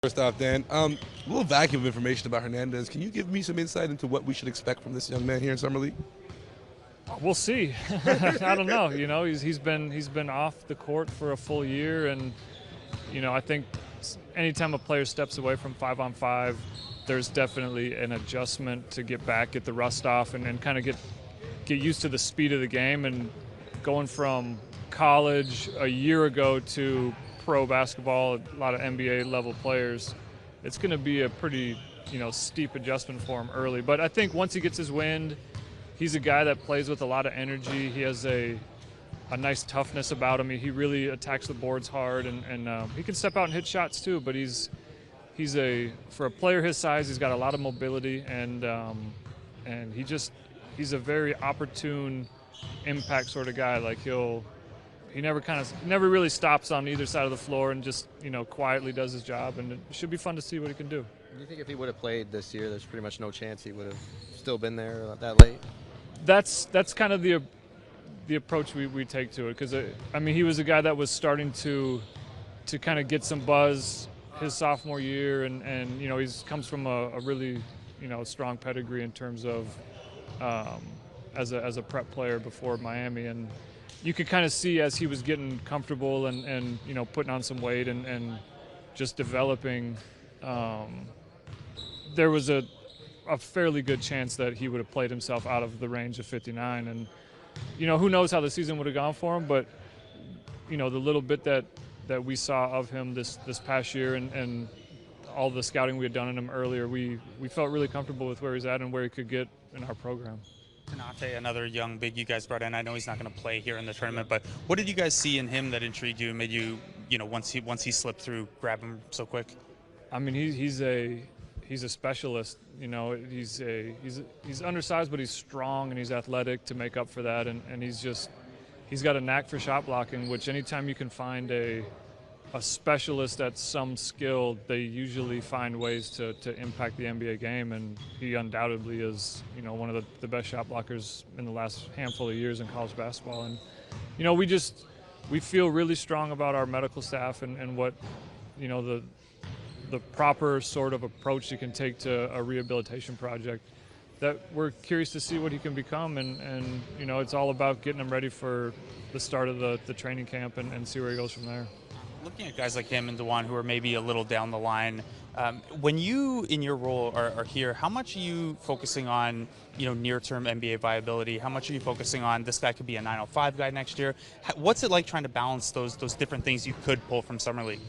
First off, Dan, a little vacuum of information about Hernandez. Can you give me some insight into what we should expect from this young man here in Summer League? We'll see. I don't know. He's been off the court for a full year, and I think anytime a player steps away from 5-on-5, there's definitely an adjustment to get the rust off, and kind of get used to the speed of the game. And going from college a year ago to pro basketball, a lot of NBA level players, it's going to be a pretty steep adjustment for him early. But I think once he gets his wind, he's a guy that plays with a lot of energy. He has a nice toughness about him. He really attacks the boards hard, and he can step out and hit shots too. But for a player his size, he's got a lot of mobility, and he's a very opportune impact sort of guy. Like he never really stops on either side of the floor, and just quietly does his job. And it should be fun to see what he can do. Do you think if he would have played this year, there's pretty much no chance he would have still been there that late? That's kind of the approach we take to it, because he was a guy that was starting to kind of get some buzz his sophomore year, and he's comes from a really strong pedigree in terms of as a prep player before Miami, and you could kind of see as he was getting comfortable and putting on some weight and just developing, there was a fairly good chance that he would have played himself out of the range of 59. And who knows how the season would have gone for him, but the little bit that we saw of him this past year, and all the scouting we had done on him earlier, we felt really comfortable with where he's at and where he could get in our program. Tanate, another young big you guys brought in. I know he's not going to play here in the tournament, but what did you guys see in him that intrigued you and made you, once he slipped through, grab him so quick? He's a specialist. He's undersized, but he's strong and he's athletic to make up for that, and he's got a knack for shot blocking, which anytime you can find a specialist at some skill, they usually find ways to impact the NBA game, and he undoubtedly is one of the best shot blockers in the last handful of years in college basketball. And we feel really strong about our medical staff and what the proper sort of approach you can take to a rehabilitation project, that we're curious to see what he can become, and it's all about getting him ready for the start of the training camp and see where he goes from there. Looking at guys like him and DeJuan who are maybe a little down the line, when you in your role are here, how much are you focusing on near-term NBA viability? How much are you focusing on this guy could be a 905 guy next year? What's it like trying to balance those different things you could pull from Summer League?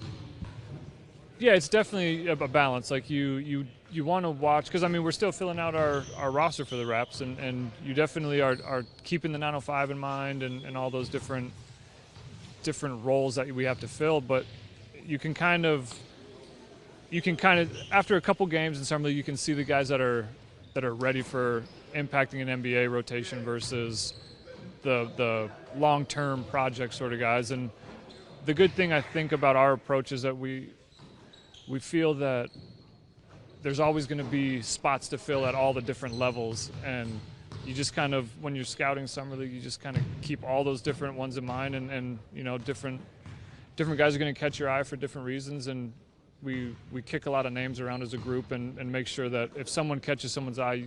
Yeah, it's definitely a balance. Like you want to watch, because we're still filling out our roster for the Raps, and you definitely are keeping the 905 in mind and all those different roles that we have to fill. But you can kind of after a couple games in Summer League, you can see the guys that are ready for impacting an NBA rotation versus the long-term project sort of guys. And the good thing I think about our approach is that we feel that there's always going to be spots to fill at all the different levels, and you just kind of, when you're scouting Summer League, you just kind of keep all those different ones in mind, and different guys are going to catch your eye for different reasons, and we kick a lot of names around as a group and make sure that if someone catches someone's eye,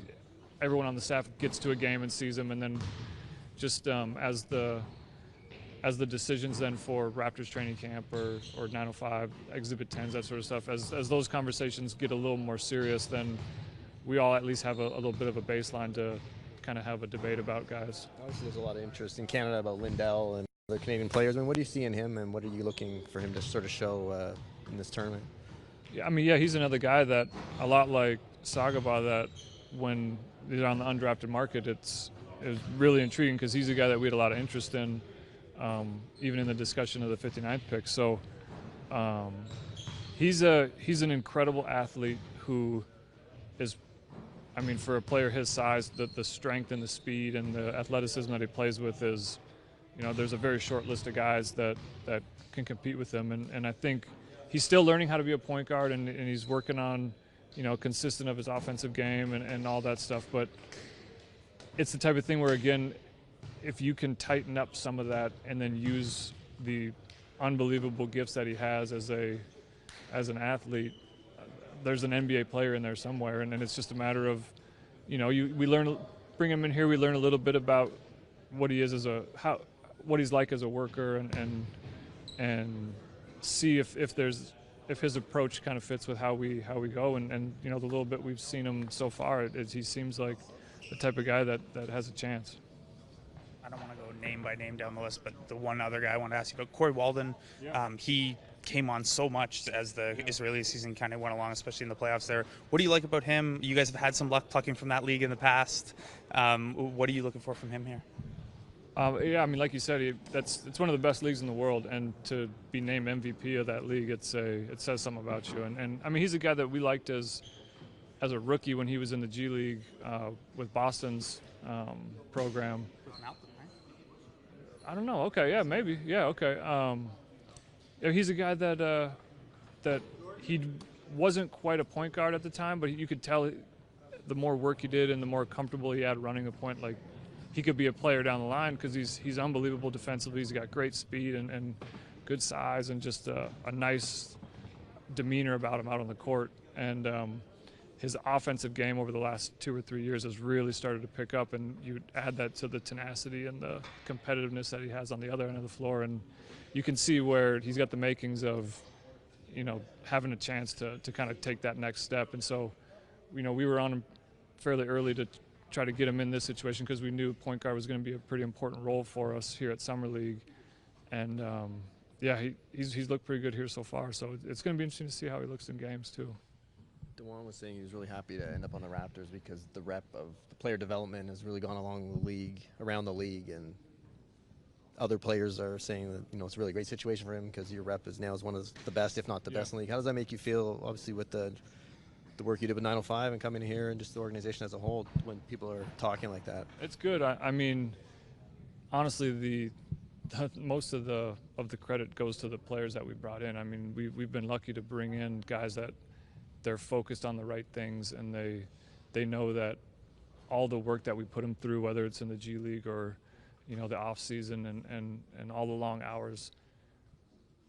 everyone on the staff gets to a game and sees them, and then just as the decisions then for Raptors training camp or 905 exhibit 10s, that sort of stuff, as those conversations get a little more serious, then we all at least have a little bit of a baseline to kind of have a debate about guys. Obviously there's a lot of interest in Canada about Lindell and the Canadian players. What do you see in him, and what are you looking for him to sort of show in this tournament? Yeah, he's another guy that, a lot like Sagaba, that when they're on the undrafted market, it's really intriguing, because he's a guy that we had a lot of interest in, even in the discussion of the 59th pick. So he's an incredible athlete who is, for a player his size, the strength and the speed and the athleticism that he plays with is, there's a very short list of guys that can compete with him. And I think he's still learning how to be a point guard, and he's working on, consistent of his offensive game and all that stuff. But it's the type of thing where, again, if you can tighten up some of that and then use the unbelievable gifts that he has as an athlete, there's an NBA player in there somewhere, and then it's just a matter of, bring him in here, we learn a little bit about what he is what he's like as a worker, and see if his approach kind of fits with how we go, and the little bit we've seen him so far, he seems like the type of guy that has a chance. I don't want to go name by name down the list, but the one other guy I want to ask you about, Corey Walden, he came on so much as the Israeli season kind of went along, especially in the playoffs there. What do you like about him? You guys have had some luck plucking from that league in the past. What are you looking for from him here? Yeah, I mean, like you said, it's one of the best leagues in the world, and to be named MVP of that league, it says something about you. And I mean, he's a guy that we liked as a rookie when he was in the G League with Boston's program. I don't know. Okay, yeah, maybe. Yeah, okay. He's a guy that he wasn't quite a point guard at the time, but you could tell the more work he did and the more comfortable he had running the point, like he could be a player down the line because he's unbelievable defensively. He's got great speed and good size and just a nice demeanor about him out on the court. And his offensive game over the last 2 or 3 years has really started to pick up, and you add that to the tenacity and the competitiveness that he has on the other end of the floor, and you can see where he's got the makings of, having a chance to kind of take that next step. And so, we were on him fairly early to try to get him in this situation because we knew point guard was going to be a pretty important role for us here at Summer League. And he's looked pretty good here so far. So it's going to be interesting to see how he looks in games too. DeJuan was saying he was really happy to end up on the Raptors because the rep of the player development has really gone along the league, around the league, and other players are saying that it's a really great situation for him because your rep is one of the best, if not the best in the league. How does that make you feel, obviously, with the work you did with 905 and coming here and just the organization as a whole when people are talking like that? It's good. I mean, honestly, most of the credit goes to the players that we brought in. I mean, we've been lucky to bring in guys that they're focused on the right things, and they know that all the work that we put them through, whether it's in the G League or the off season and all the long hours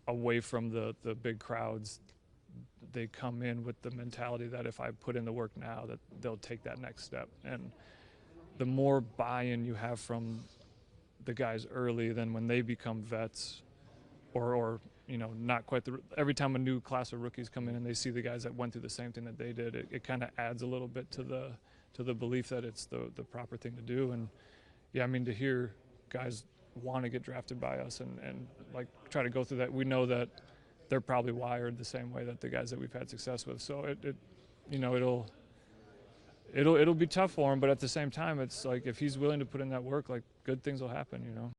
away from the big crowds, they come in with the mentality that if I put in the work now, that they'll take that next step. And the more buy-in you have from the guys early, than when they become vets or not quite every time a new class of rookies come in and they see the guys that went through the same thing that they did, it kind of adds a little bit to the belief that it's the proper thing to do. And yeah, I mean, to hear guys want to get drafted by us and like try to go through that, we know that they're probably wired the same way that the guys that we've had success with. So it'll be tough for him, but at the same time, it's like if he's willing to put in that work, like good things will happen.